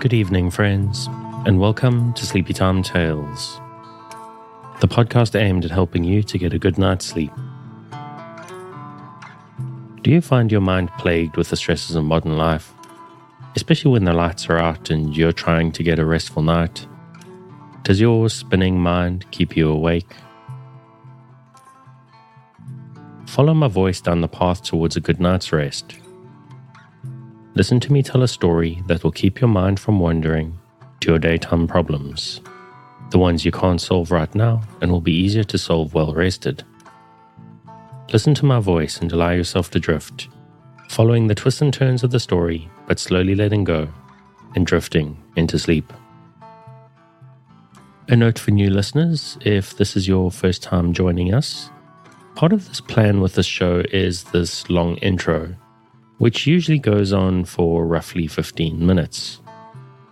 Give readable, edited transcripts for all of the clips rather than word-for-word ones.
Good evening, friends, and welcome to Sleepy Time Tales, the podcast aimed at helping you to get a good night's sleep. Do you find your mind plagued with the stresses of modern life, especially when the lights are out and you're trying to get a restful night? Does your spinning mind keep you awake? Follow my voice down the path towards a good night's rest. Listen to me tell a story that will keep your mind from wandering to your daytime problems, the ones you can't solve right now and will be easier to solve well rested. Listen to my voice and allow yourself to drift, following the twists and turns of the story, but slowly letting go and drifting into sleep. A note for new listeners, if this is your first time joining us, part of this plan with this show is this long intro, which usually goes on for roughly 15 minutes.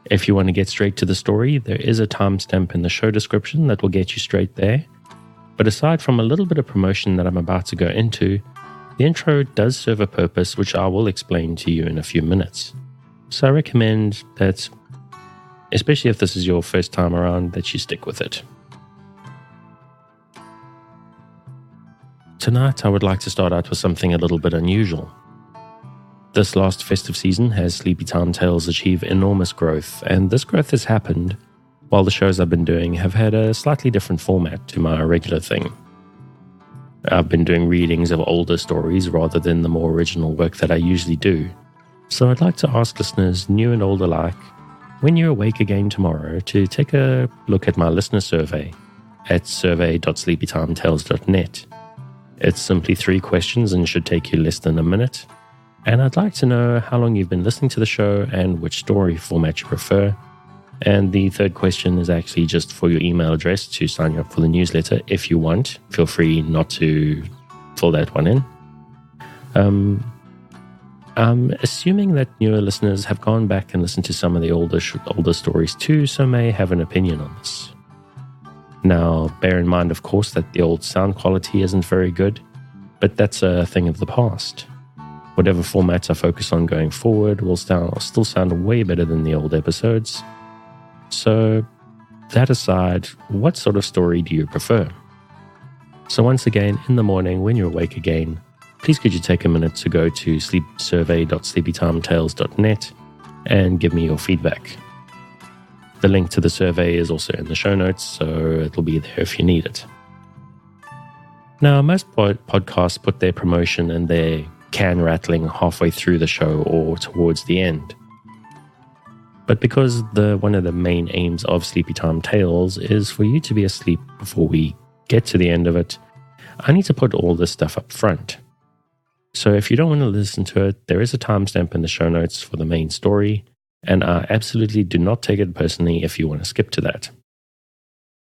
If you want to get straight to the story, there is a timestamp in the show description that will get you straight there. But aside from a little bit of promotion that I'm about to go into, the intro does serve a purpose which I will explain to you in a few minutes. So I recommend that, especially if this is your first time around, that you stick with it. Tonight I would like to start out with something a little bit unusual. This last festive season has Sleepy Time Tales achieved enormous growth, and this growth has happened while the shows I've been doing have had a slightly different format to my regular thing. I've been doing readings of older stories rather than the more original work that I usually do. So I'd like to ask listeners, new and old alike, when you're awake again tomorrow, to take a look at my listener survey at survey.sleepytimetales.net. It's simply 3 questions and should take you less than a minute. And I'd like to know how long you've been listening to the show and which story format you prefer. And the third question is actually just for your email address to sign you up for the newsletter if you want. Feel free not to fill that one in. I'm assuming that newer listeners have gone back and listened to some of the older stories too, so may have an opinion on this. Now, bear in mind, of course, that the old sound quality isn't very good, but that's a thing of the past. Whatever formats I focus on going forward will still sound way better than the old episodes. So, that aside, what sort of story do you prefer? So once again, in the morning when you're awake again, please could you take a minute to go to survey.sleepytimetales.net and give me your feedback. The link to the survey is also in the show notes, so it'll be there if you need it. Now, most podcasts put their promotion and their can rattling halfway through the show or towards the end. But because one of the main aims of Sleepy Time Tales is for you to be asleep before we get to the end of it, I need to put all this stuff up front. So if you don't want to listen to it, there is a timestamp in the show notes for the main story, and I absolutely do not take it personally if you want to skip to that.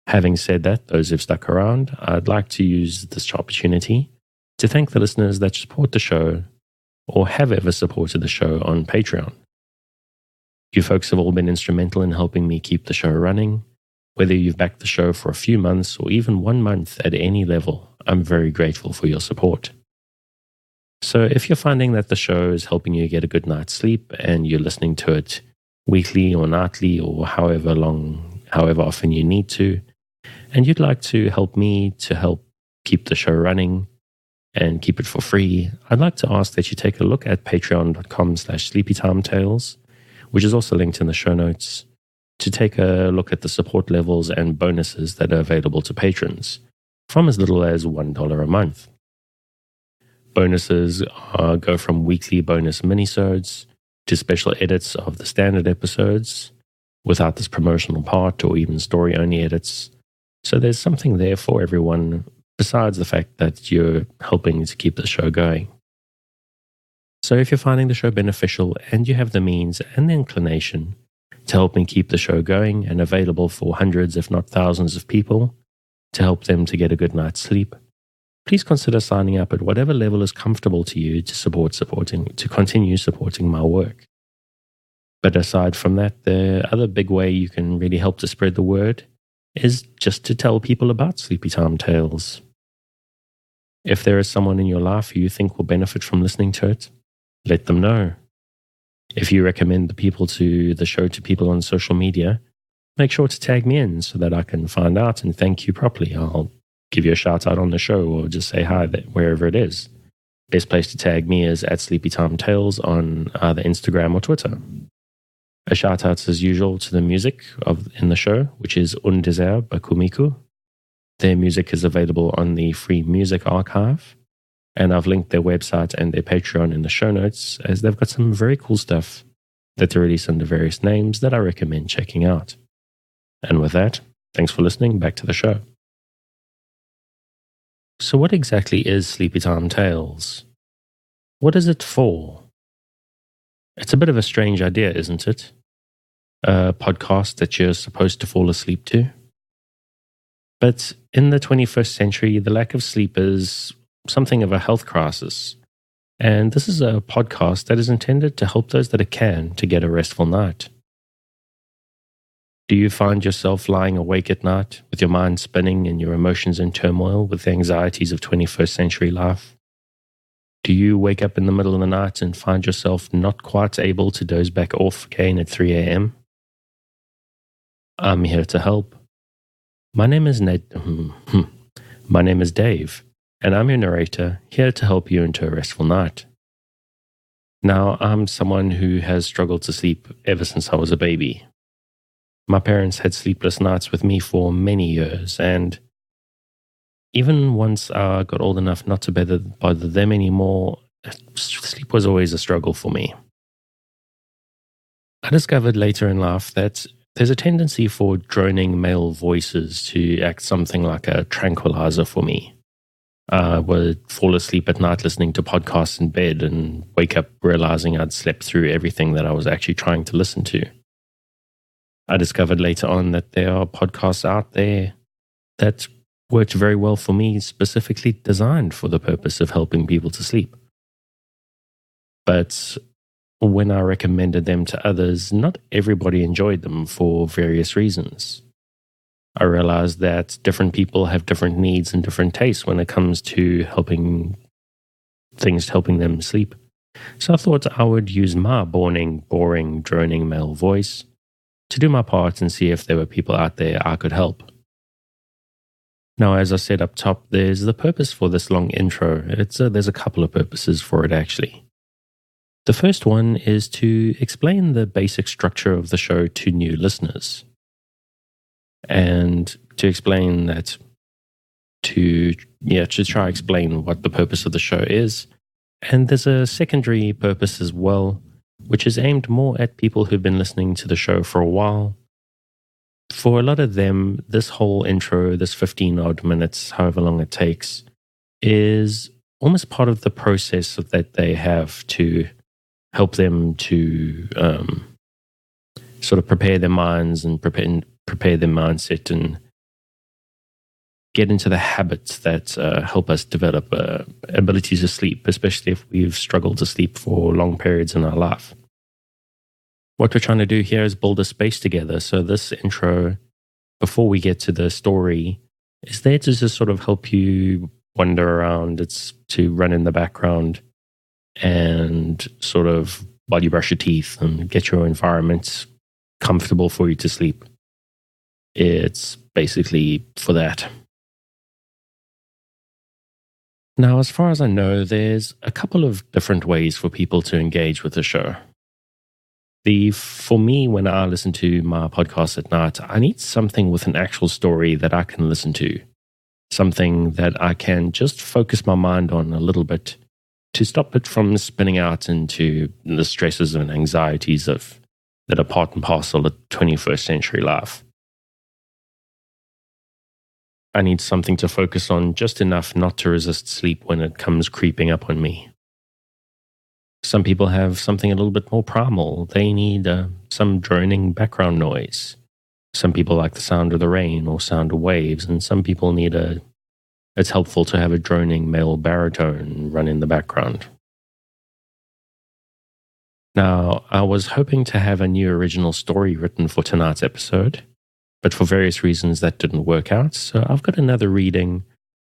Having said that, those who've stuck around, I'd like to use this opportunity to thank the listeners that support the show or have ever supported the show on Patreon. You folks have all been instrumental in helping me keep the show running. Whether you've backed the show for a few months or even 1 month at any level, I'm very grateful for your support. So if you're finding that the show is helping you get a good night's sleep and you're listening to it weekly or nightly or however often you need to, and you'd like to help me to help keep the show running and keep it for free, I'd like to ask that you take a look at patreon.com/sleepytimetales, which is also linked in the show notes, to take a look at the support levels and bonuses that are available to patrons from as little as $1 a month. Bonuses go from weekly bonus minisodes to special edits of the standard episodes without this promotional part or even story-only edits. So there's something there for everyone besides the fact that you're helping to keep the show going. So if you're finding the show beneficial and you have the means and the inclination to help me keep the show going and available for hundreds, if not thousands of people, to help them to get a good night's sleep, please consider signing up at whatever level is comfortable to you to continue supporting my work. But aside from that, the other big way you can really help to spread the word is just to tell people about Sleepy Time Tales. If there is someone in your life who you think will benefit from listening to it, let them know. If you recommend the show to people on social media, make sure to tag me in so that I can find out and thank you properly. I'll give you a shout out on the show or just say hi wherever it is. Best place to tag me is at Sleepytime Tales on either Instagram or Twitter. A shout out as usual to the music in the show, which is Undesir by Kumiku. Their music is available on the Free Music Archive, and I've linked their website and their Patreon in the show notes, as they've got some very cool stuff that they release under various names that I recommend checking out. And with that, thanks for listening. Back to the show. So what exactly is Sleepytime Tales? What is it for? It's a bit of a strange idea, isn't it? A podcast that you're supposed to fall asleep to. But in the 21st century, the lack of sleep is something of a health crisis. And this is a podcast that is intended to help those that can to get a restful night. Do you find yourself lying awake at night with your mind spinning and your emotions in turmoil with the anxieties of 21st century life? Do you wake up in the middle of the night and find yourself not quite able to doze back off again at 3 a.m.? I'm here to help. My name is My name is Dave, and I'm your narrator, here to help you into a restful night. Now, I'm someone who has struggled to sleep ever since I was a baby. My parents had sleepless nights with me for many years, and even once I got old enough not to bother them anymore, sleep was always a struggle for me. I discovered later in life that there's a tendency for droning male voices to act something like a tranquilizer for me. I would fall asleep at night listening to podcasts in bed and wake up realizing I'd slept through everything that I was actually trying to listen to. I discovered later on that there are podcasts out there that worked very well for me, specifically designed for the purpose of helping people to sleep. But when I recommended them to others, not everybody enjoyed them for various reasons. I realized that different people have different needs and different tastes when it comes to helping them sleep. So I thought I would use my boring, droning male voice to do my part and see if there were people out there I could help. Now, as I said up top, there's the purpose for this long intro. There's a couple of purposes for it, actually. The first one is to explain the basic structure of the show to new listeners. And to explain that, to try to explain what the purpose of the show is. And there's a secondary purpose as well, which is aimed more at people who've been listening to the show for a while. For a lot of them, this whole intro, this 15-odd minutes, however long it takes, is almost part of the process that they have to help them to sort of prepare their minds and prepare their mindset and get into the habits that help us develop ability to sleep, especially if we've struggled to sleep for long periods in our life. What we're trying to do here is build a space together. So this intro, before we get to the story, is there to just sort of help you wander around. It's to run in the background and sort of while you brush your teeth and get your environment comfortable for you to sleep. It's basically for that. Now, as far as I know, there's a couple of different ways for people to engage with the show. For me, when I listen to my podcast at night, I need something with an actual story that I can listen to. Something that I can just focus my mind on a little bit to stop it from spinning out into the stresses and anxieties that are part and parcel of 21st century life. I need something to focus on just enough not to resist sleep when it comes creeping up on me. Some people have something a little bit more primal. They need some droning background noise. Some people like the sound of the rain or sound of waves, and some people need it's helpful to have a droning male baritone run in the background. Now, I was hoping to have a new original story written for tonight's episode, but for various reasons that didn't work out, so I've got another reading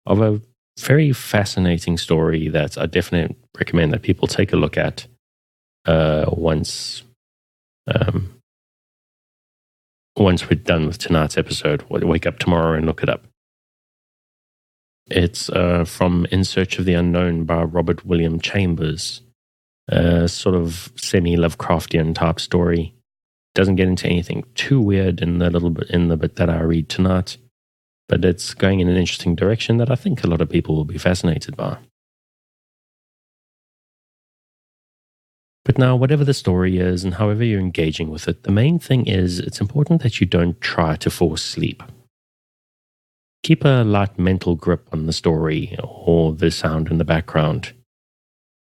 of a very fascinating story that I definitely recommend that people take a look at. once we're done with tonight's episode. We'll wake up tomorrow and look it up. It's from In Search of the Unknown by Robert William Chambers. Sort of semi-Lovecraftian type story. Doesn't get into anything too weird in the bit that I read tonight, but it's going in an interesting direction that I think a lot of people will be fascinated by. But now, whatever the story is and however you're engaging with it, the main thing is it's important that you don't try to force sleep. Keep a light mental grip on the story or the sound in the background,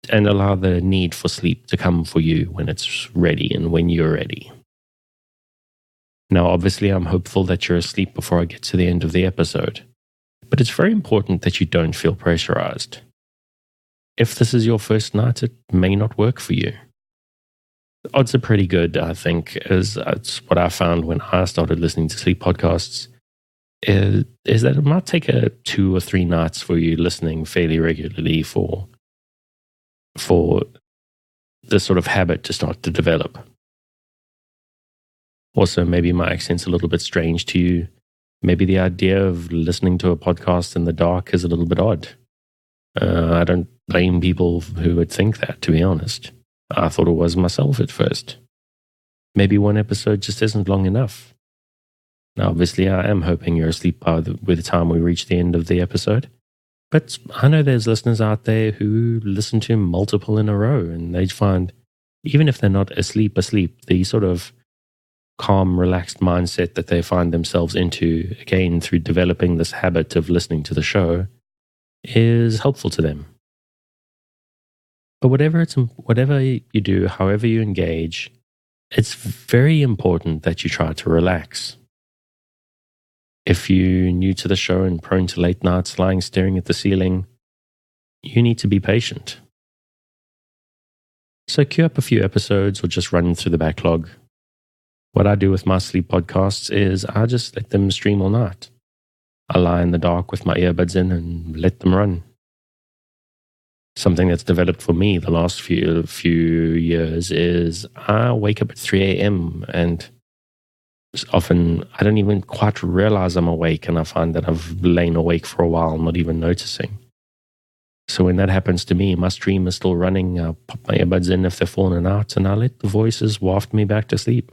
and allow the need for sleep to come for you when it's ready and when you're ready. Now, obviously, I'm hopeful that you're asleep before I get to the end of the episode, but it's very important that you don't feel pressurized. If this is your first night, it may not work for you. The odds are pretty good, I think, as that's what I found when I started listening to sleep podcasts, is that it might take 2 or 3 nights for you listening fairly regularly for this sort of habit to start to develop. Also, maybe my accent's a little bit strange to you. Maybe the idea of listening to a podcast in the dark is a little bit odd. I don't blame people who would think that, to be honest. I thought it was myself at first. Maybe one episode just isn't long enough. Now, obviously, I am hoping you're asleep by the time we reach the end of the episode. But I know there's listeners out there who listen to multiple in a row, and they find, even if they're not asleep, the sort of calm, relaxed mindset that they find themselves into, again, through developing this habit of listening to the show, is helpful to them. But whatever you do, however you engage, it's very important that you try to relax. If you're new to the show and prone to late nights lying staring at the ceiling, you need to be patient. So queue up a few episodes or just run through the backlog. What I do with my sleep podcasts is I just let them stream all night. I lie in the dark with my earbuds in and let them run. Something that's developed for me the last few years is I wake up at 3 a.m. and often I don't even quite realize I'm awake, and I find that I've lain awake for a while, not even noticing. So when that happens to me, my stream is still running. I pop my earbuds in if they're falling out, and I let the voices waft me back to sleep.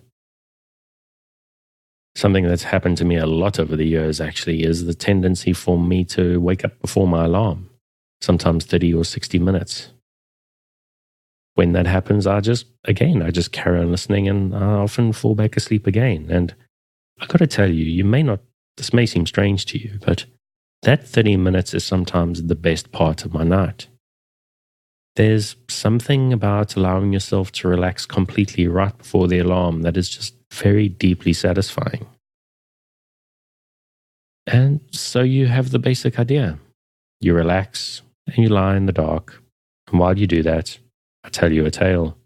Something that's happened to me a lot over the years, actually, is the tendency for me to wake up before my alarm, sometimes 30 or 60 minutes. When that happens, I just carry on listening, and I often fall back asleep again. And I got to tell you, this may seem strange to you, but that 30 minutes is sometimes the best part of my night. There's something about allowing yourself to relax completely right before the alarm that is just very deeply satisfying. And so you have the basic idea. You relax and you lie in the dark. And while you do that, I tell you a tale.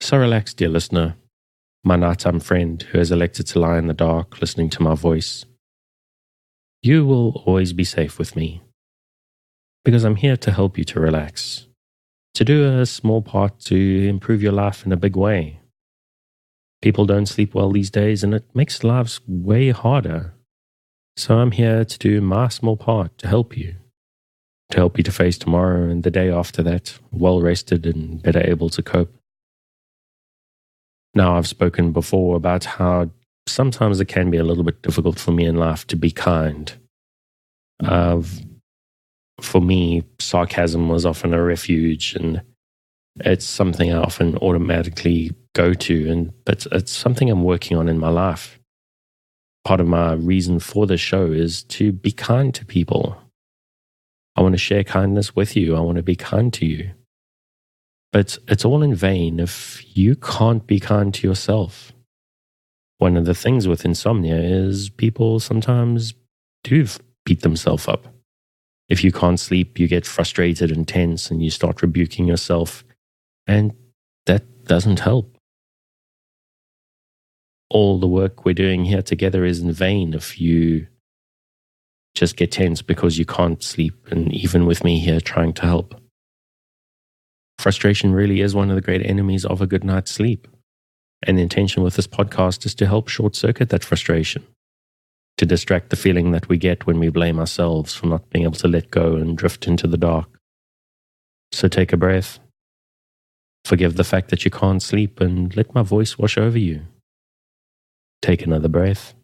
So relax, dear listener, my nighttime friend who has elected to lie in the dark listening to my voice. You will always be safe with me, because I'm here to help you to relax, to do a small part to improve your life in a big way. People don't sleep well these days, and it makes lives way harder. So I'm here to do my small part to help you to face tomorrow and the day after that, well rested and better able to cope. Now, I've spoken before about how sometimes it can be a little bit difficult for me in life to be kind. For me, sarcasm was often a refuge, and it's something I often automatically go to, but it's something I'm working on in my life. Part of my reason for the show is to be kind to people. I want to share kindness with you. I want to be kind to you. But it's all in vain if you can't be kind to yourself. One of the things with insomnia is people sometimes do beat themselves up. If you can't sleep, you get frustrated and tense and you start rebuking yourself, and that doesn't help. All the work we're doing here together is in vain if you just get tense because you can't sleep, and even with me here trying to help. Frustration really is one of the great enemies of a good night's sleep. And the intention with this podcast is to help short circuit that frustration, to distract the feeling that we get when we blame ourselves for not being able to let go and drift into the dark. So take a breath. Forgive the fact that you can't sleep and let my voice wash over you. Take another breath.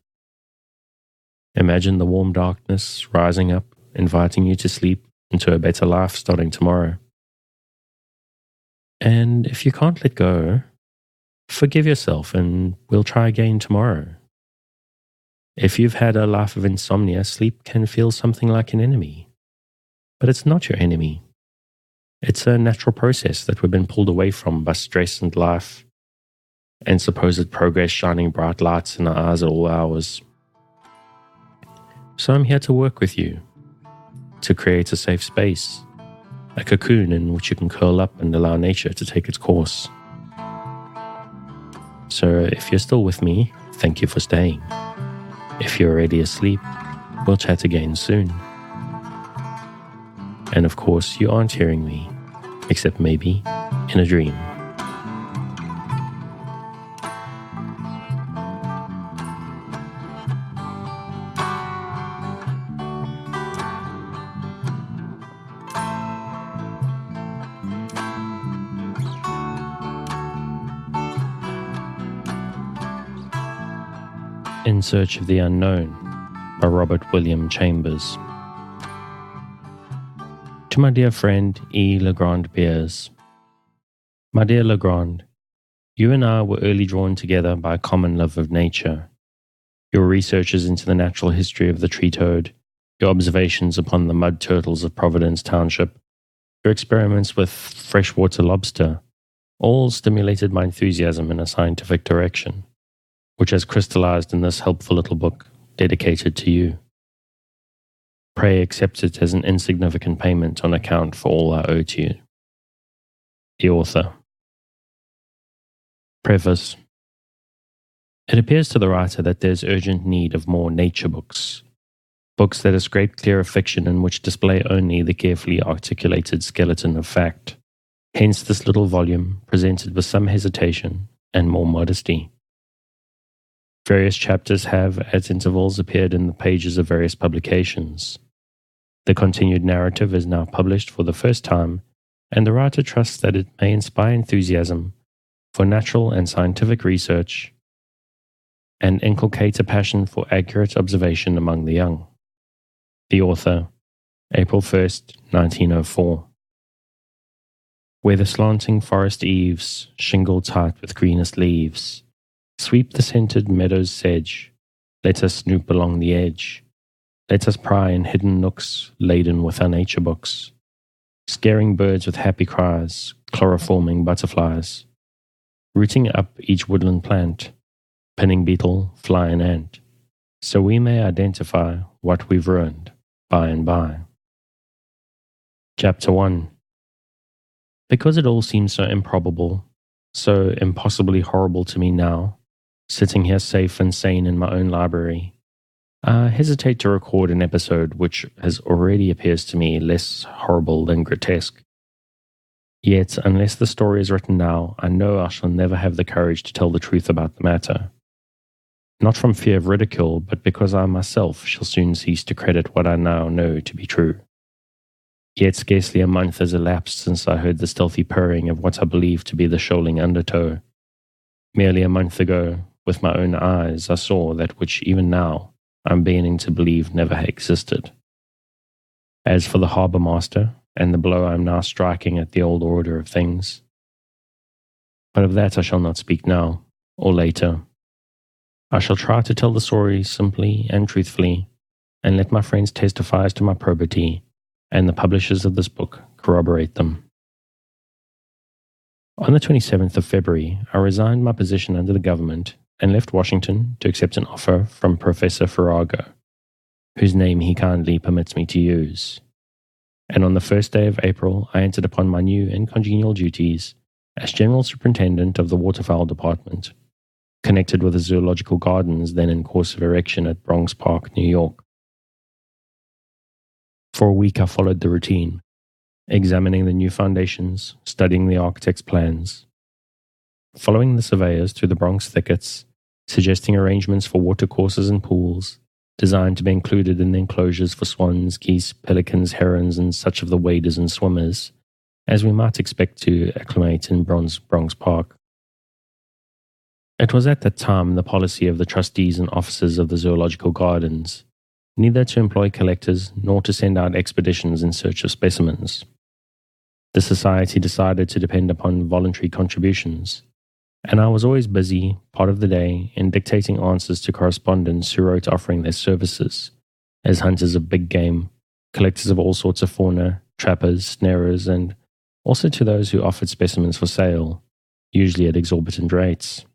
Imagine the warm darkness rising up, inviting you to sleep into a better life starting tomorrow. And if you can't let go, forgive yourself and we'll try again tomorrow. If you've had a life of insomnia, sleep can feel something like an enemy. But it's not your enemy. It's a natural process that we've been pulled away from by stress and life, and supposed progress shining bright lights in our eyes at all hours. So I'm here to work with you, to create a safe space, a cocoon in which you can curl up and allow nature to take its course. So if you're still with me, thank you for staying. If you're already asleep, we'll chat again soon. And of course, you aren't hearing me, except maybe in a dream. In Search of the Unknown by Robert William Chambers. To my dear friend E. Legrand Beers. My dear Legrand, you and I were early drawn together by a common love of nature. Your researches into the natural history of the tree toad, your observations upon the mud turtles of Providence Township, your experiments with freshwater lobster, all stimulated my enthusiasm in a scientific direction, which has crystallized in this helpful little book dedicated to you. Pray accept it as an insignificant payment on account for all I owe to you. The author. Preface. It appears to the writer that there's urgent need of more nature books, books that scrape clear of fiction and which display only the carefully articulated skeleton of fact. Hence this little volume, presented with some hesitation and more modesty. Various chapters have, at intervals, appeared in the pages of various publications. The continued narrative is now published for the first time, and the writer trusts that it may inspire enthusiasm for natural and scientific research and inculcate a passion for accurate observation among the young. The author, April 1st, 1904. Where the slanting forest eaves, shingle tight with greenest leaves, sweep the scented meadow's sedge, let us snoop along the edge. Let us pry in hidden nooks, laden with our nature books, scaring birds with happy cries, chloroforming butterflies, rooting up each woodland plant, pinning beetle, fly and ant, so we may identify what we've ruined by and by. Chapter 1. Because it all seems so improbable, so impossibly horrible to me now, sitting here safe and sane in my own library, I hesitate to record an episode which has already appears to me less horrible than grotesque. Yet, unless the story is written now, I know I shall never have the courage to tell the truth about the matter. Not from fear of ridicule, but because I myself shall soon cease to credit what I now know to be true. Yet scarcely a month has elapsed since I heard the stealthy purring of what I believe to be the shoaling undertow. Merely a month ago, with my own eyes, I saw that which even now I'm beginning to believe never existed. As for the harbour master, and the blow I am now striking at the old order of things, but of that I shall not speak now, or later. I shall try to tell the story simply and truthfully, and let my friends testify as to my probity, and the publishers of this book corroborate them. On the 27th of February, I resigned my position under the government and left Washington to accept an offer from Professor Farrago, whose name he kindly permits me to use. And on the first day of April, I entered upon my new and congenial duties as General Superintendent of the Waterfowl Department, connected with the zoological gardens then in course of erection at Bronx Park, New York. For a week I followed the routine, examining the new foundations, studying the architect's plans, following the surveyors through the Bronx thickets, suggesting arrangements for watercourses and pools, designed to be included in the enclosures for swans, geese, pelicans, herons, and such of the waders and swimmers, as we might expect to acclimate in Bronx Park. It was at that time the policy of the trustees and officers of the zoological gardens neither to employ collectors nor to send out expeditions in search of specimens. The society decided to depend upon voluntary contributions, and I was always busy, part of the day, in dictating answers to correspondents who wrote offering their services as hunters of big game, collectors of all sorts of fauna, trappers, snarers, and also to those who offered specimens for sale, usually at exorbitant rates.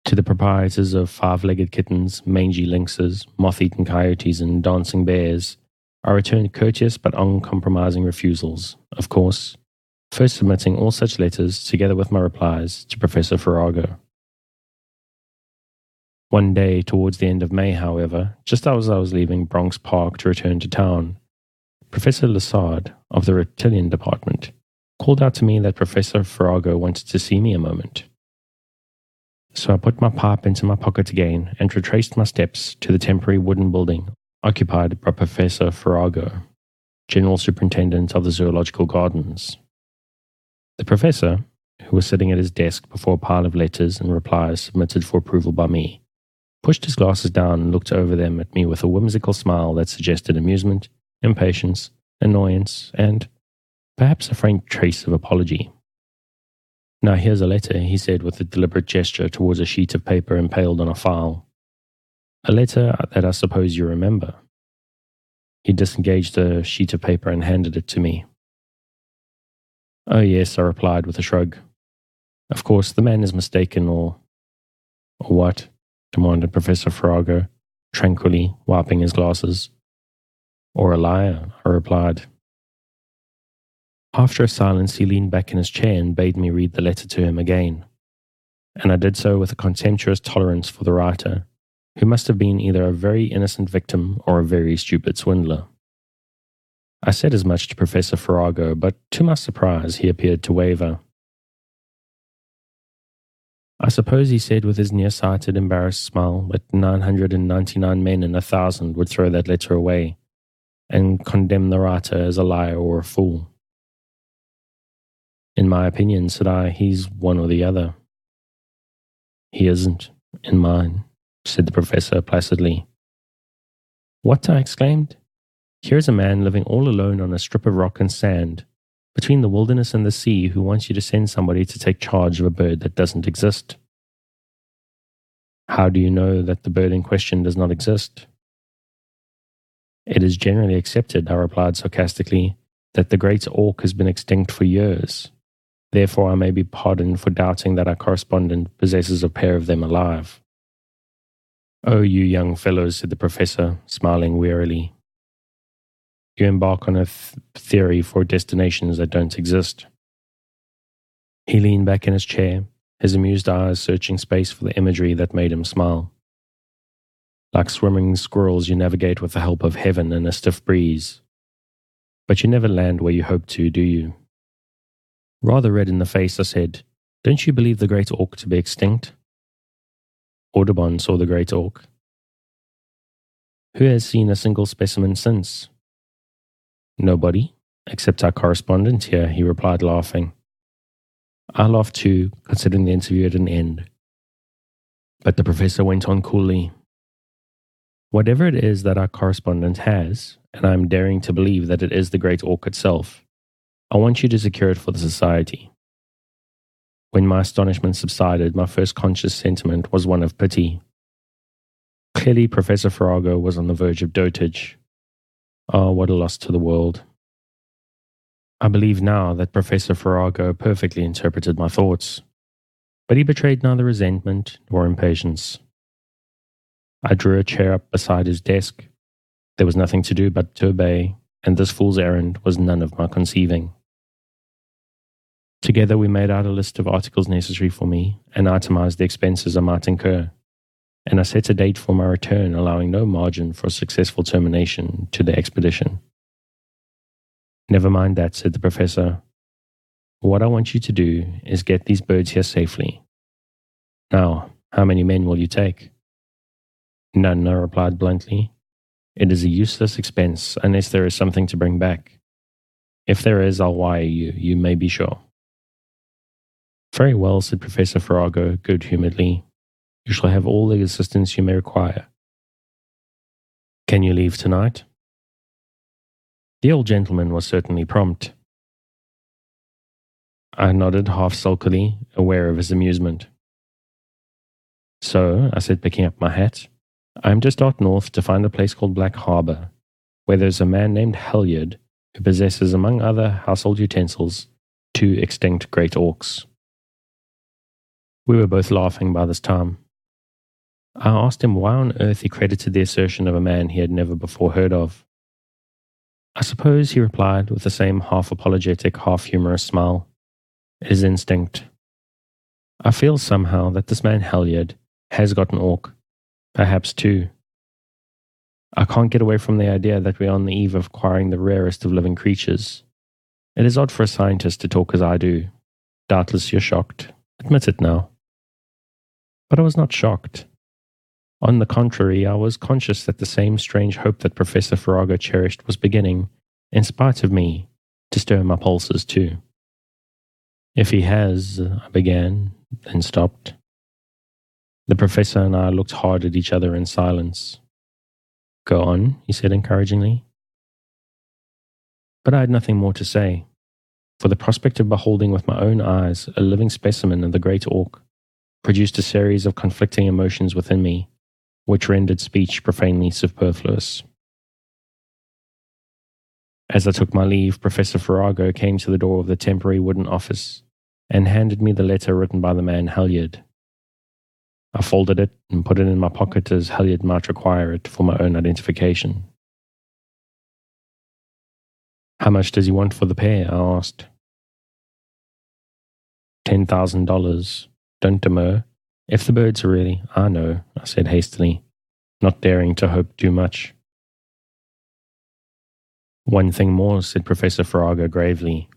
To the proprietors of five-legged kittens, mangy lynxes, moth-eaten coyotes, and dancing bears, I returned courteous but uncompromising refusals, of course, first submitting all such letters, together with my replies, to Professor Farrago. One day, towards the end of May, however, just as I was leaving Bronx Park to return to town, Professor Lassard, of the Reptilian Department, called out to me that Professor Farrago wanted to see me a moment. So I put my pipe into my pocket again and retraced my steps to the temporary wooden building occupied by Professor Farrago, General Superintendent of the Zoological Gardens. The professor, who was sitting at his desk before a pile of letters and replies submitted for approval by me, pushed his glasses down and looked over them at me with a whimsical smile that suggested amusement, impatience, annoyance, and perhaps a faint trace of apology. "Now here's a letter," he said with a deliberate gesture towards a sheet of paper impaled on a file. "A letter that I suppose you remember." He disengaged the sheet of paper and handed it to me. "Oh yes," I replied with a shrug. "Of course, the man is mistaken, or what?" demanded Professor Farrago, tranquilly wiping his glasses. "Or a liar," I replied. After a silence, he leaned back in his chair and bade me read the letter to him again, and I did so with a contemptuous tolerance for the writer, who must have been either a very innocent victim or a very stupid swindler. I said as much to Professor Farrago, but to my surprise he appeared to waver. "I suppose," he said with his nearsighted, embarrassed smile, "that 999 men in 1,000 would throw that letter away and condemn the writer as a liar or a fool." "In my opinion," said I, "he's one or the other." "He isn't, in mine," said the professor placidly. "What?" I exclaimed. "Here is a man living all alone on a strip of rock and sand, between the wilderness and the sea, who wants you to send somebody to take charge of a bird that doesn't exist." "How do you know that the bird in question does not exist?" "It is generally accepted," I replied sarcastically, "that the great auk has been extinct for years. Therefore I may be pardoned for doubting that our correspondent possesses a pair of them alive." "Oh, you young fellows," said the professor, smiling wearily. "You embark on a theory for destinations that don't exist." He leaned back in his chair, his amused eyes searching space for the imagery that made him smile. "Like swimming squirrels, you navigate with the help of heaven and a stiff breeze. But you never land where you hope to, do you?" Rather red in the face, I said, "Don't you believe the great auk to be extinct?" "Audubon saw the great auk." "Who has seen a single specimen since?" "Nobody, except our correspondent here," he replied, laughing. I laughed too, considering the interview at an end. But the professor went on coolly. "Whatever it is that our correspondent has, and I am daring to believe that it is the great auk itself, I want you to secure it for the society." When my astonishment subsided, my first conscious sentiment was one of pity. Clearly, Professor Farrago was on the verge of dotage. Oh, what a loss to the world. I believe now that Professor Farrago perfectly interpreted my thoughts, but he betrayed neither resentment nor impatience. I drew a chair up beside his desk. There was nothing to do but to obey, and this fool's errand was none of my conceiving. Together we made out a list of articles necessary for me and itemized the expenses I might incur, and I set a date for my return, allowing no margin for a successful termination to the expedition. Never mind that, said the professor. What I want you to do is get these birds here safely. Now, how many men will you take? None, I replied bluntly. It is a useless expense unless there is something to bring back. If there is, I'll wire you, you may be sure. Very well, said Professor Farrago good-humouredly. You shall have all the assistance you may require. Can you leave tonight? The old gentleman was certainly prompt. I nodded half sulkily, aware of his amusement. So, I said, picking up my hat, I'm just out north to find a place called Black Harbour, where there's a man named Helyard who possesses, among other household utensils, 2 extinct great auks. We were both laughing by this time. I asked him why on earth he credited the assertion of a man he had never before heard of. I suppose, he replied with the same half-apologetic, half-humorous smile. It is instinct. I feel somehow that this man Helyard has got an auk, perhaps 2. I can't get away from the idea that we are on the eve of acquiring the rarest of living creatures. It is odd for a scientist to talk as I do. Doubtless you're shocked. Admit it now. But I was not shocked. On the contrary, I was conscious that the same strange hope that Professor Farrago cherished was beginning, in spite of me, to stir my pulses too. If he has, I began, then stopped. The professor and I looked hard at each other in silence. Go on, he said encouragingly. But I had nothing more to say, for the prospect of beholding with my own eyes a living specimen of the great auk produced a series of conflicting emotions within me, which rendered speech profanely superfluous. As I took my leave, Professor Farrago came to the door of the temporary wooden office and handed me the letter written by the man Helyard. I folded it and put it in my pocket as Helyard might require it for my own identification. How much does he want for the pair? I asked. $10,000. Don't demur. If the birds are really, I know, I said hastily, not daring to hope too much. One thing more, said Professor Farrago gravely.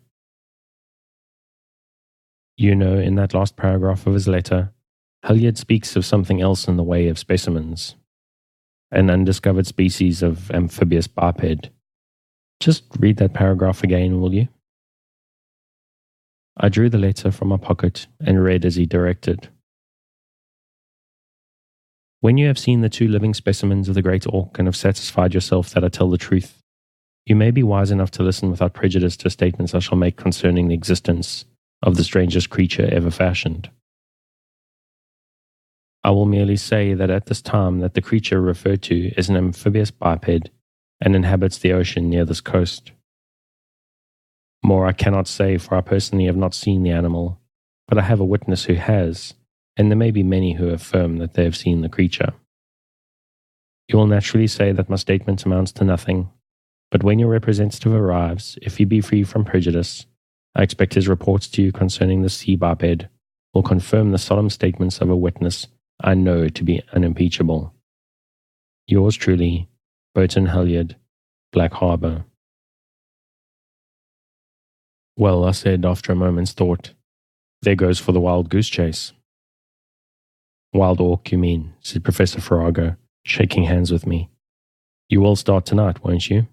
You know, in that last paragraph of his letter, Helyard speaks of something else in the way of specimens, an undiscovered species of amphibious biped. Just read that paragraph again, will you? I drew the letter from my pocket and read as he directed. When you have seen the 2 living specimens of the great auk and have satisfied yourself that I tell the truth, you may be wise enough to listen without prejudice to statements I shall make concerning the existence of the strangest creature ever fashioned. I will merely say that at this time that the creature referred to is an amphibious biped and inhabits the ocean near this coast. More I cannot say, for I personally have not seen the animal, but I have a witness who has, and there may be many who affirm that they have seen the creature. You will naturally say that my statement amounts to nothing, but when your representative arrives, if he be free from prejudice, I expect his reports to you concerning the sea biped will confirm the solemn statements of a witness I know to be unimpeachable. Yours truly, Burton Helyard, Black Harbour. Well, I said after a moment's thought, there goes for the wild goose chase. Wild auk, you mean, said Professor Farrago, shaking hands with me. You will start tonight, won't you?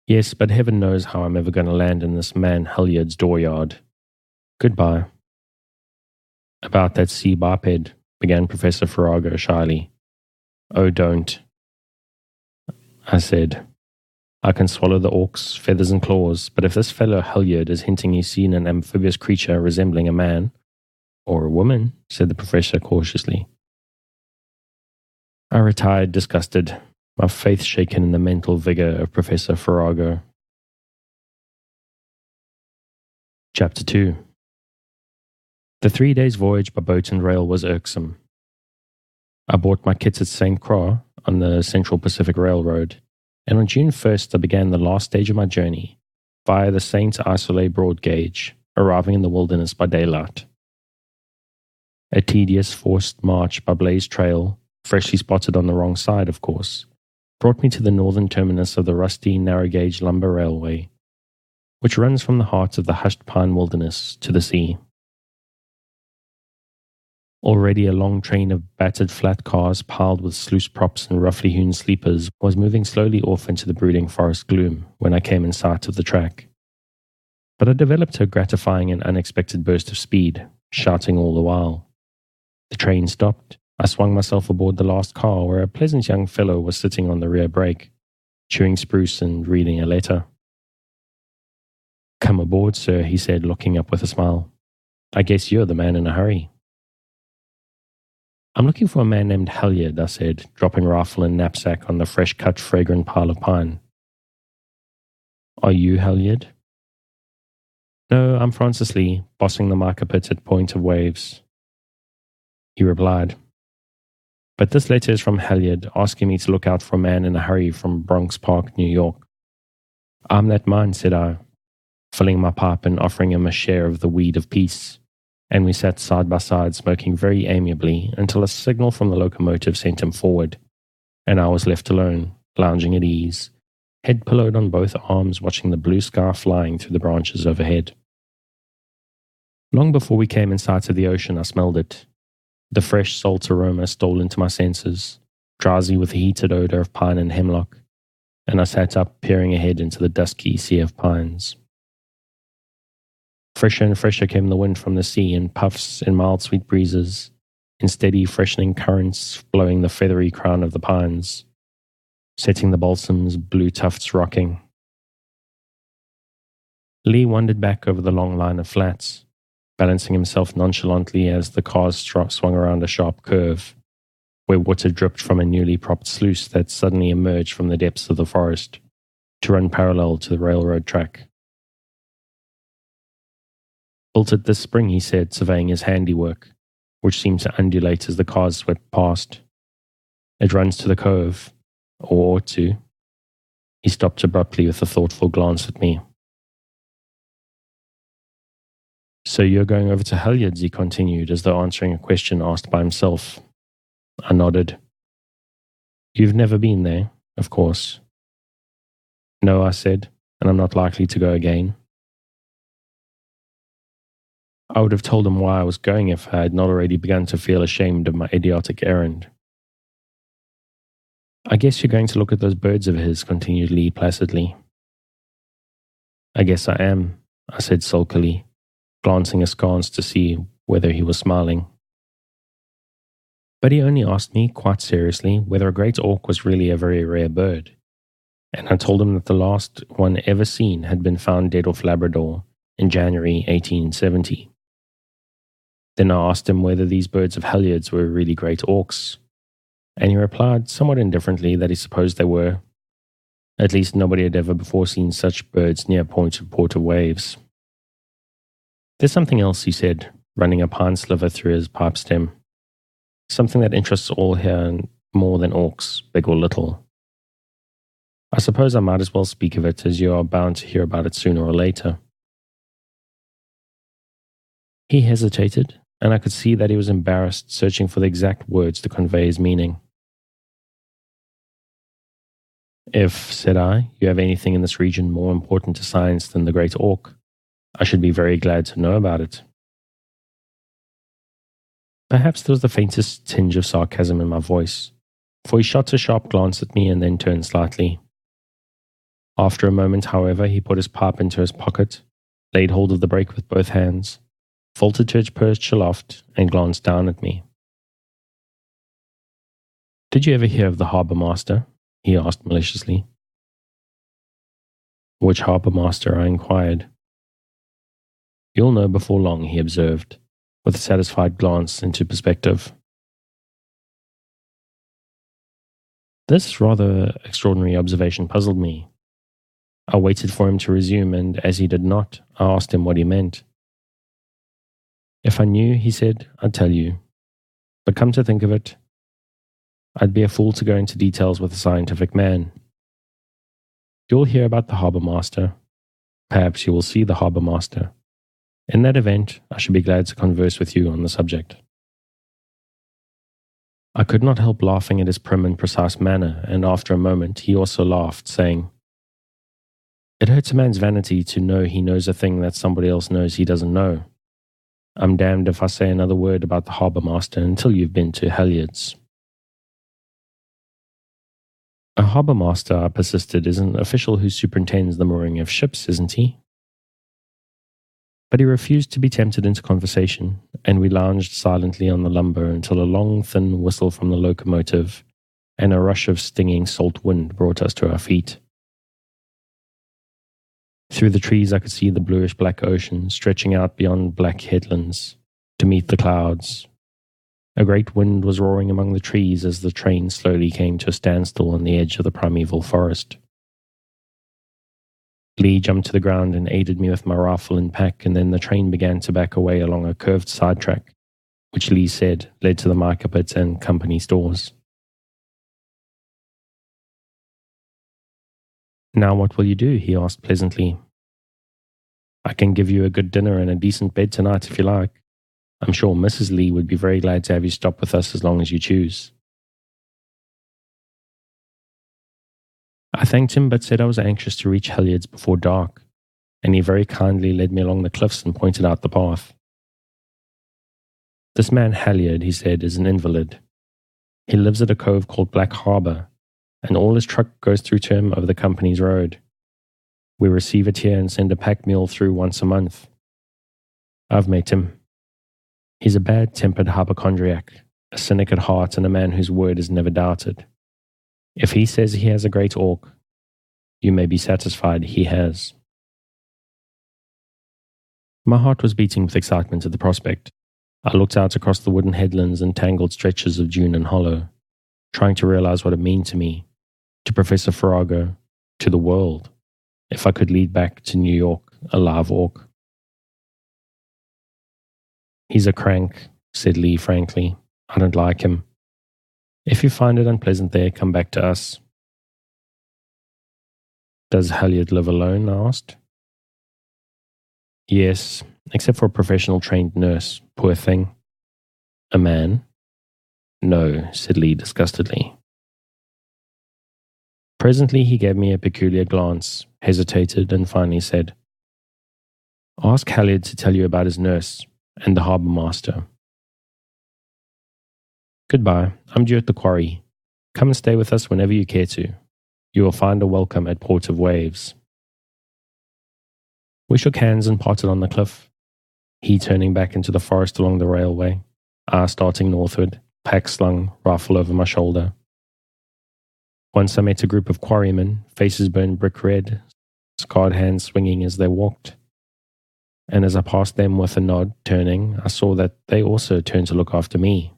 Yes, but heaven knows how I'm ever going to land in this man Helyard's dooryard. Goodbye. About that sea biped, began Professor Farrago shyly. Oh, don't. I said, I can swallow the auks, feathers and claws, but if this fellow Helyard is hinting he's seen an amphibious creature resembling a man, or a woman, said the professor cautiously. I retired disgusted, my faith shaken in the mental vigor of Professor Farrago. Chapter 2. The 3 days' voyage by boat and rail was irksome. I bought my kits at St. Croix on the Central Pacific Railroad, and on June 1st I began the last stage of my journey, via the Saint Isolé broad gauge, arriving in the wilderness by daylight. A tedious, forced march by blazed trail, freshly spotted on the wrong side, of course, brought me to the northern terminus of the rusty, narrow-gauge lumber railway, which runs from the heart of the hushed pine wilderness to the sea. Already a long train of battered flat cars piled with sluice props and roughly hewn sleepers was moving slowly off into the brooding forest gloom when I came in sight of the track. But I developed a gratifying and unexpected burst of speed, shouting all the while. The train stopped. I swung myself aboard the last car where a pleasant young fellow was sitting on the rear brake, chewing spruce and reading a letter. "Come aboard, sir," he said, looking up with a smile. "I guess you're the man in a hurry." "I'm looking for a man named Halliard," I said, dropping rifle and knapsack on the fresh-cut, fragrant pile of pine. "Are you Halliard?" "No, I'm Francis Lee, bossing the mica pit at Point of Waves," he replied. "But this letter is from Halliard, asking me to look out for a man in a hurry from Bronx Park, New York." "I'm that man," said I, filling my pipe and offering him a share of the weed of peace, and we sat side by side smoking very amiably until a signal from the locomotive sent him forward, and I was left alone, lounging at ease, head pillowed on both arms, watching the blue sky flying through the branches overhead. Long before we came in sight of the ocean, I smelled it. The fresh salt aroma stole into my senses, drowsy with the heated odor of pine and hemlock, and I sat up, peering ahead into the dusky sea of pines. Fresher and fresher came the wind from the sea in puffs and mild sweet breezes, in steady freshening currents blowing the feathery crown of the pines, setting the balsam's blue tufts rocking. Lee wandered back over the long line of flats, balancing himself nonchalantly as the cars swung around a sharp curve, where water dripped from a newly propped sluice that suddenly emerged from the depths of the forest to run parallel to the railroad track. "Built it this spring," he said, surveying his handiwork, which seemed to undulate as the cars swept past. "It runs to the cove, or ought to." He stopped abruptly with a thoughtful glance at me. "So you're going over to Halliard's," he continued, as though answering a question asked by himself. I nodded. "You've never been there, of course." "No," I said, "and I'm not likely to go again." I would have told him why I was going if I had not already begun to feel ashamed of my idiotic errand. "I guess you're going to look at those birds of his," continued Lee placidly. "I guess I am," I said sulkily, glancing askance to see whether he was smiling. But he only asked me, quite seriously, whether a great auk was really a very rare bird, and I told him that the last one ever seen had been found dead off Labrador in January 1870. Then I asked him whether these birds of Halliard's were really great auks, and he replied somewhat indifferently that he supposed they were. At least nobody had ever before seen such birds near Port of Waves. "There's something else," he said, running a pine sliver through his pipe stem. "Something that interests all here more than auks, big or little. I suppose I might as well speak of it, as you are bound to hear about it sooner or later." He hesitated, and I could see that he was embarrassed, searching for the exact words to convey his meaning. "If," said I, "you have anything in this region more important to science than the great auk, I should be very glad to know about it." Perhaps there was the faintest tinge of sarcasm in my voice, for he shot a sharp glance at me and then turned slightly. After a moment, however, he put his pipe into his pocket, laid hold of the brake with both hands, vaulted to its perch aloft, and glanced down at me. "Did you ever hear of the harbour master?" he asked maliciously. "Which harbour master?" I inquired. "You'll know before long," he observed, with a satisfied glance into perspective. This rather extraordinary observation puzzled me. I waited for him to resume, and as he did not, I asked him what he meant. "If I knew," he said, "I'd tell you. But come to think of it, I'd be a fool to go into details with a scientific man. You'll hear about the harbour master. Perhaps you will see the harbour master. In that event, I should be glad to converse with you on the subject." I could not help laughing at his prim and precise manner, and after a moment he also laughed, saying, "It hurts a man's vanity to know he knows a thing that somebody else knows he doesn't know. I'm damned if I say another word about the harbour master until you've been to Halyards." "A harbour master," I persisted, "is an official who superintends the mooring of ships, isn't he?" But he refused to be tempted into conversation, and we lounged silently on the lumber until a long, thin whistle from the locomotive and a rush of stinging salt wind brought us to our feet. Through the trees I could see the bluish-black ocean stretching out beyond black headlands to meet the clouds. A great wind was roaring among the trees as the train slowly came to a standstill on the edge of the primeval forest. Lee jumped to the ground and aided me with my rifle and pack, and then the train began to back away along a curved sidetrack, which Lee said led to the market pit and company stores. "Now what will you do?" he asked pleasantly. "I can give you a good dinner and a decent bed tonight if you like. I'm sure Mrs. Lee would be very glad to have you stop with us as long as you choose." I thanked him but said I was anxious to reach Halyards before dark, and he very kindly led me along the cliffs and pointed out the path. "This man Halyard," he said, "is an invalid. He lives at a cove called Black Harbour, and all his truck goes through to him over the company's road. We receive it here and send a pack mule through once a month. I've met him. He's a bad-tempered hypochondriac, a cynic at heart, and a man whose word is never doubted. If he says he has a great orc, you may be satisfied he has." My heart was beating with excitement at the prospect. I looked out across the wooden headlands and tangled stretches of dune and hollow, trying to realize what it meant to me, to Professor Farrago, to the world, if I could lead back to New York a live orc. "He's a crank," said Lee frankly. "I don't like him. If you find it unpleasant there, come back to us." "Does Halyard live alone?" I asked. "Yes, except for a professional trained nurse. Poor thing." "A man?" "No," said Lee disgustedly. Presently he gave me a peculiar glance, hesitated, and finally said, "Ask Halyard to tell you about his nurse and the harbour master. Goodbye, I'm due at the quarry. Come and stay with us whenever you care to. You will find a welcome at Port of Waves." We shook hands and parted on the cliff, he turning back into the forest along the railway, I starting northward, pack slung, rifle over my shoulder. Once I met a group of quarrymen, faces burned brick red, scarred hands swinging as they walked. And as I passed them with a nod, turning, I saw that they also turned to look after me,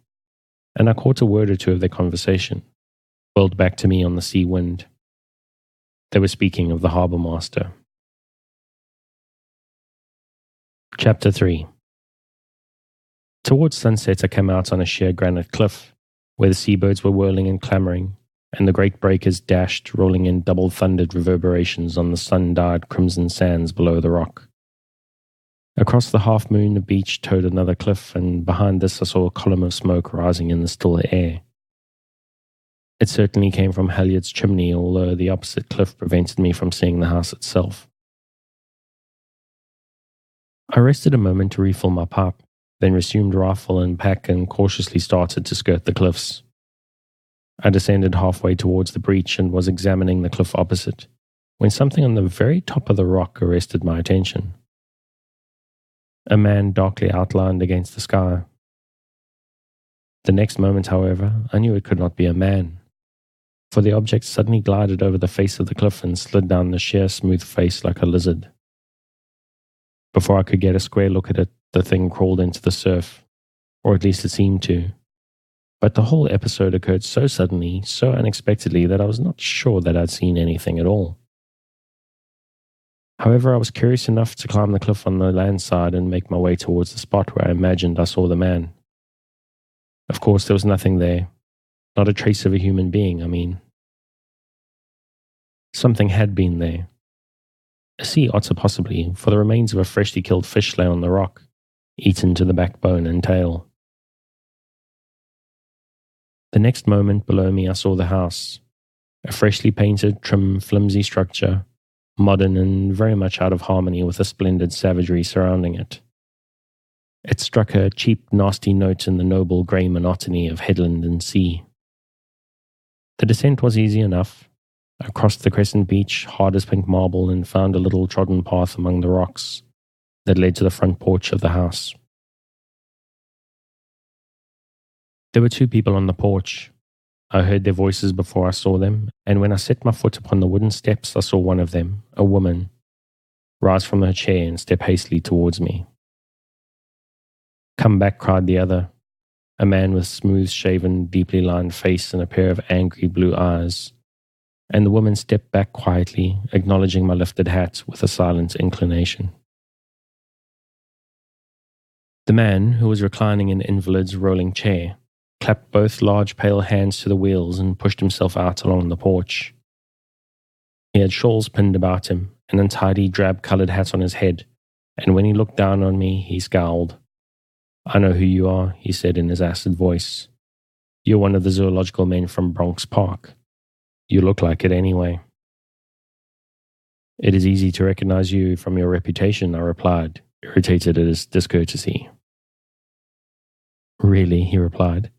and I caught a word or two of their conversation, whirled back to me on the sea wind. They were speaking of the harbour master. Chapter 3. Towards sunset I came out on a sheer granite cliff, where the seabirds were whirling and clamouring, and the great breakers dashed, rolling in double-thundered reverberations on the sun-dyed crimson sands below the rock. Across the half-moon the beach toed another cliff, and behind this I saw a column of smoke rising in the still air. It certainly came from Halyard's chimney, although the opposite cliff prevented me from seeing the house itself. I rested a moment to refill my pipe, then resumed rifle and pack and cautiously started to skirt the cliffs. I descended halfway towards the breach and was examining the cliff opposite, when something on the very top of the rock arrested my attention. A man darkly outlined against the sky. The next moment, however, I knew it could not be a man, for the object suddenly glided over the face of the cliff and slid down the sheer smooth face like a lizard. Before I could get a square look at it, the thing crawled into the surf, or at least it seemed to. But the whole episode occurred so suddenly, so unexpectedly, that I was not sure that I'd seen anything at all. However, I was curious enough to climb the cliff on the land side and make my way towards the spot where I imagined I saw the man. Of course, there was nothing there. Not a trace of a human being, I mean. Something had been there. A sea otter possibly, for the remains of a freshly killed fish lay on the rock, eaten to the backbone and tail. The next moment below me I saw the house, a freshly painted, trim, flimsy structure, modern and very much out of harmony with the splendid savagery surrounding it. It struck a cheap, nasty note in the noble grey monotony of headland and sea. The descent was easy enough. I crossed the crescent beach, hard as pink marble, and found a little trodden path among the rocks that led to the front porch of the house. There were two people on the porch. I heard their voices before I saw them, and when I set my foot upon the wooden steps, I saw one of them, a woman, rise from her chair and step hastily towards me. "Come back," cried the other, a man with smooth-shaven, deeply lined face and a pair of angry blue eyes, and the woman stepped back quietly, acknowledging my lifted hat with a silent inclination. The man, who was reclining in the invalid's rolling chair, clapped both large pale hands to the wheels and pushed himself out along the porch. He had shawls pinned about him, an untidy drab-coloured hat on his head, and when he looked down on me, he scowled. "I know who you are," he said in his acid voice. "You're one of the zoological men from Bronx Park. You look like it anyway." "It is easy to recognize you from your reputation," I replied, irritated at his discourtesy. "Really?" he replied,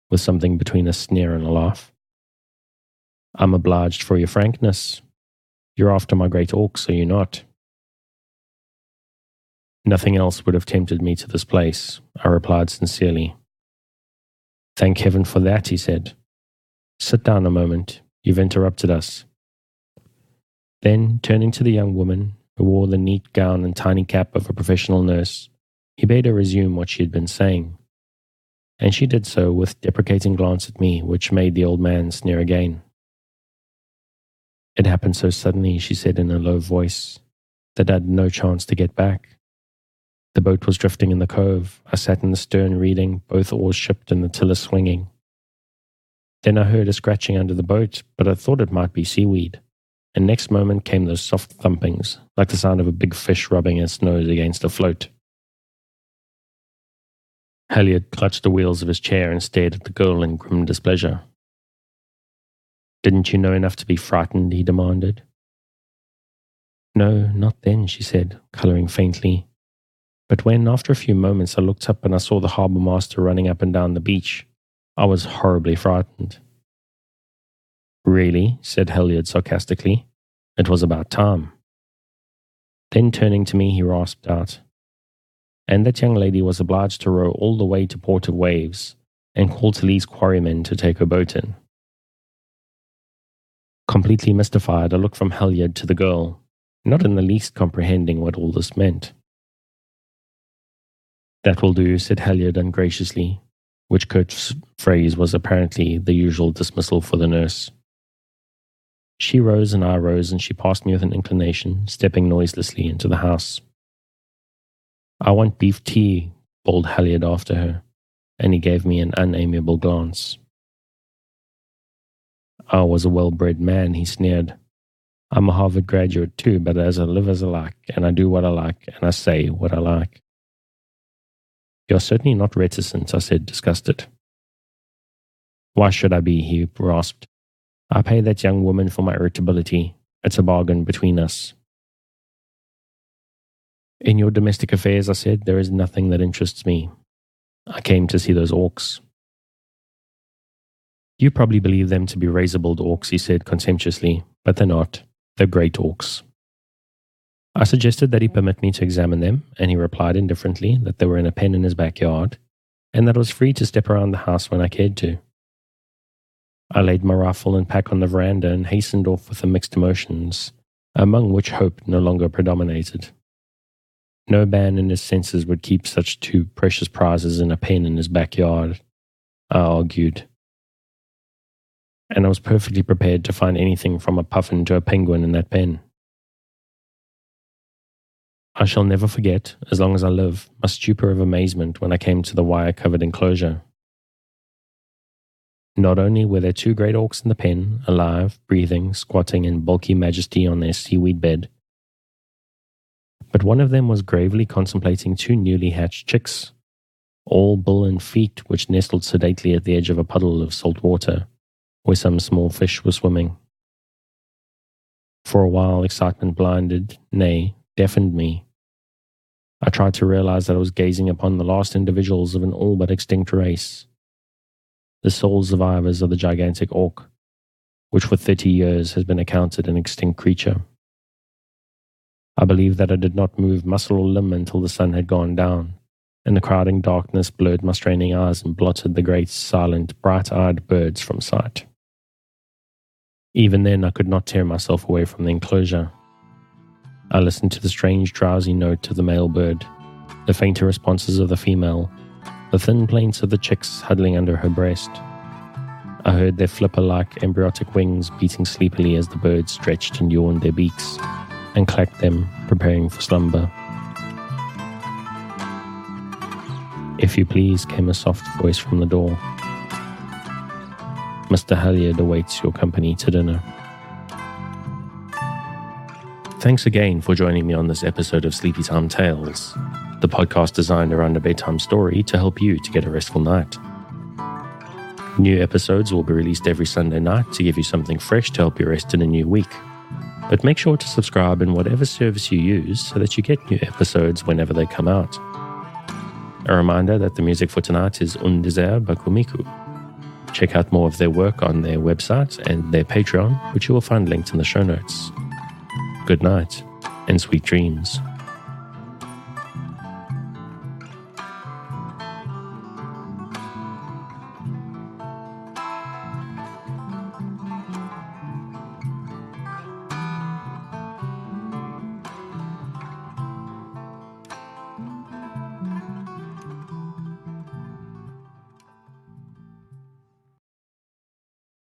with something between a sneer and a laugh. "I'm obliged for your frankness. You're after my great orcs, are you not?" "Nothing else would have tempted me to this place," I replied sincerely. "Thank heaven for that," he said. "Sit down a moment. You've interrupted us." Then, turning to the young woman, who wore the neat gown and tiny cap of a professional nurse, he bade her resume what she had been saying. And she did so with a deprecating glance at me, which made the old man sneer again. "It happened so suddenly," she said in a low voice, "that I had no chance to get back. The boat was drifting in the cove. I sat in the stern reading, both oars shipped and the tiller swinging. Then I heard a scratching under the boat, but I thought it might be seaweed, and next moment came those soft thumpings, like the sound of a big fish rubbing its nose against a float." Halliard clutched the wheels of his chair and stared at the girl in grim displeasure. "Didn't you know enough to be frightened?" he demanded. "No, not then," she said, colouring faintly. "But when, after a few moments, I looked up and I saw the harbour master running up and down the beach, I was horribly frightened." "Really?" said Halliard sarcastically. "It was about time." Then turning to me, he rasped out, "And that young lady was obliged to row all the way to Port of Waves and call to Lee's quarrymen to take her boat in." Completely mystified, I looked from Halliard to the girl, not in the least comprehending what all this meant. "That will do," said Halliard ungraciously, which curt phrase was apparently the usual dismissal for the nurse. She rose and I rose, and she passed me with an inclination, stepping noiselessly into the house. "I want beef tea," bawled Halliard after her, and he gave me an unamiable glance. I was a well-bred man, he sneered. "I'm a Harvard graduate too, but as I live as I like, and I do what I like, and I say what I like." "You're certainly not reticent," I said, disgusted. "Why should I be?" he rasped. "I pay that young woman for my irritability. It's a bargain between us." "In your domestic affairs," I said, "there is nothing that interests me. I came to see those orcs." "You probably believe them to be razor-billed orcs," he said contemptuously, "but they're not. They're great orcs." I suggested that he permit me to examine them, and he replied indifferently that they were in a pen in his backyard, and that I was free to step around the house when I cared to. I laid my rifle and pack on the veranda and hastened off with the mixed emotions, among which hope no longer predominated. No man in his senses would keep such two precious prizes in a pen in his backyard, I argued. And I was perfectly prepared to find anything from a puffin to a penguin in that pen. I shall never forget, as long as I live, my stupor of amazement when I came to the wire-covered enclosure. Not only were there two great orcs in the pen, alive, breathing, squatting in bulky majesty on their seaweed bed, but one of them was gravely contemplating two newly hatched chicks, all bill and feet which nestled sedately at the edge of a puddle of salt water, where some small fish were swimming. For a while, excitement blinded, nay, deafened me. I tried to realize that I was gazing upon the last individuals of an all but extinct race, the sole survivors of the gigantic auk, which for 30 years has been accounted an extinct creature. I believe that I did not move muscle or limb until the sun had gone down, and the crowding darkness blurred my straining eyes and blotted the great, silent, bright-eyed birds from sight. Even then, I could not tear myself away from the enclosure. I listened to the strange, drowsy note of the male bird, the fainter responses of the female, the thin plaints of the chicks huddling under her breast. I heard their flipper-like embryotic wings beating sleepily as the birds stretched and yawned their beaks and clacked them, preparing for slumber. "If you please," came a soft voice from the door. "Mr. Halliard awaits your company to dinner." Thanks again for joining me on this episode of Sleepytime Tales, the podcast designed around a bedtime story to help you to get a restful night. New episodes will be released every Sunday night to give you something fresh to help you rest in a new week. But make sure to subscribe in whatever service you use so that you get new episodes whenever they come out. A reminder that the music for tonight is Un Désert by Kumiku. Check out more of their work on their website and their Patreon, which you will find linked in the show notes. Good night and sweet dreams.